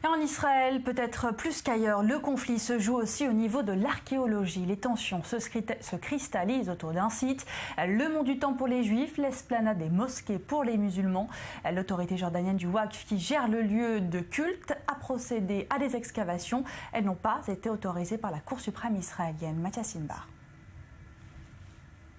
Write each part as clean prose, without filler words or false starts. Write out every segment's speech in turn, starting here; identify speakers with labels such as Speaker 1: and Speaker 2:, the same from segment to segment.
Speaker 1: Et en Israël, peut-être plus qu'ailleurs, le conflit se joue aussi au niveau de l'archéologie. Les tensions se cristallisent autour d'un site, le mont du Temple pour les Juifs, l'esplanade des mosquées pour les musulmans. L'autorité jordanienne du Waqf qui gère le lieu de culte a procédé à des excavations. Elles n'ont pas été autorisées par la Cour suprême israélienne. Mathias Inbar.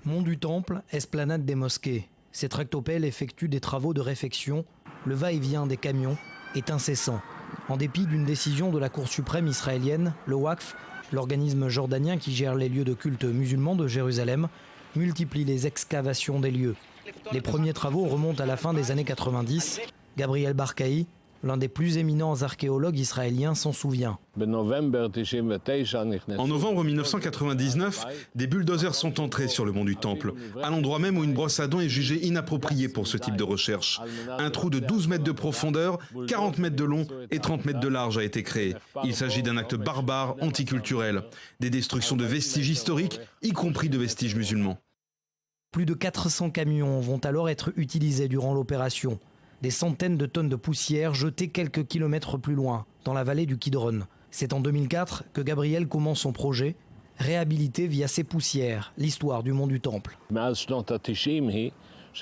Speaker 2: Mont du Temple, esplanade des mosquées. Ces tractopelles effectuent des travaux de réfection. Le va-et-vient des camions est incessant. En dépit d'une décision de la Cour suprême israélienne, le Waqf, l'organisme jordanien qui gère les lieux de culte musulmans de Jérusalem, multiplie les excavations des lieux. Les premiers travaux remontent à la fin des années 90. Gabriel Barkaï, l'un des plus éminents archéologues israéliens, s'en souvient.
Speaker 3: En novembre 1999, des bulldozers sont entrés sur le mont du Temple, à l'endroit même où une brosse à dents est jugée inappropriée pour ce type de recherche. Un trou de 12 mètres de profondeur, 40 mètres de long et 30 mètres de large a été créé. Il s'agit d'un acte barbare, anticulturel. Des destructions de vestiges historiques, y compris de vestiges musulmans.
Speaker 2: Plus de 400 camions vont alors être utilisés durant l'opération. Des centaines de tonnes de poussière jetées quelques kilomètres plus loin, dans la vallée du Kidron. C'est en 2004 que Gabriel commence son projet, réhabiliter via ces poussières l'histoire du mont du Temple.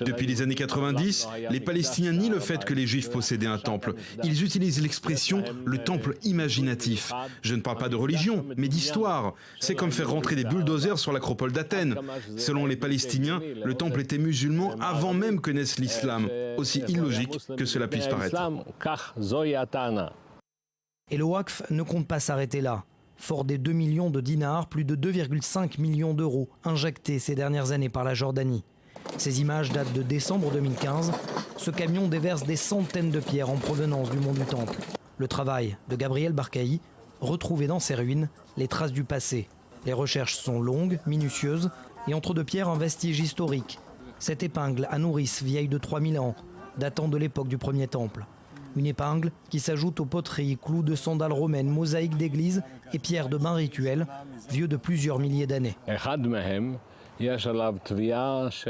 Speaker 3: Depuis les années 90, les Palestiniens nient le fait que les Juifs possédaient un temple. Ils utilisent l'expression « le temple imaginatif ». Je ne parle pas de religion, mais d'histoire. C'est comme faire rentrer des bulldozers sur l'acropole d'Athènes. Selon les Palestiniens, le temple était musulman avant même que naisse l'islam, aussi illogique que cela puisse paraître.
Speaker 2: Et le Waqf ne compte pas s'arrêter là. Fort des 2 millions de dinars, plus de 2,5 millions d'euros injectés ces dernières années par la Jordanie. Ces images datent de décembre 2015. Ce camion déverse des centaines de pierres en provenance du mont du Temple. Le travail de Gabriel Barkaï, retrouver dans ces ruines les traces du passé. Les recherches sont longues, minutieuses, et entre deux pierres un vestige historique. Cette épingle à nourrice vieille de 3000 ans, datant de l'époque du premier temple. Une épingle qui s'ajoute aux poteries, clous de sandales romaines, mosaïques d'église et pierres de bain rituelles, vieux de plusieurs milliers d'années.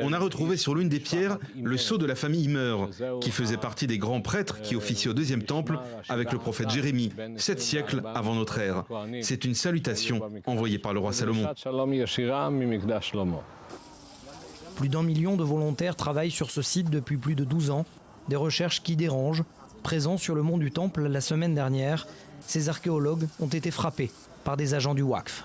Speaker 3: On a retrouvé sur l'une des pierres le sceau de la famille Immer, qui faisait partie des grands prêtres qui officiaient au deuxième temple avec le prophète Jérémie, 7 siècles avant notre ère. C'est une salutation envoyée par le roi Salomon.
Speaker 2: Plus d'1 million de volontaires travaillent sur ce site depuis plus de 12 ans. Des recherches qui dérangent. Présents sur le mont du Temple la semaine dernière, ces archéologues ont été frappés par des agents du Waqf.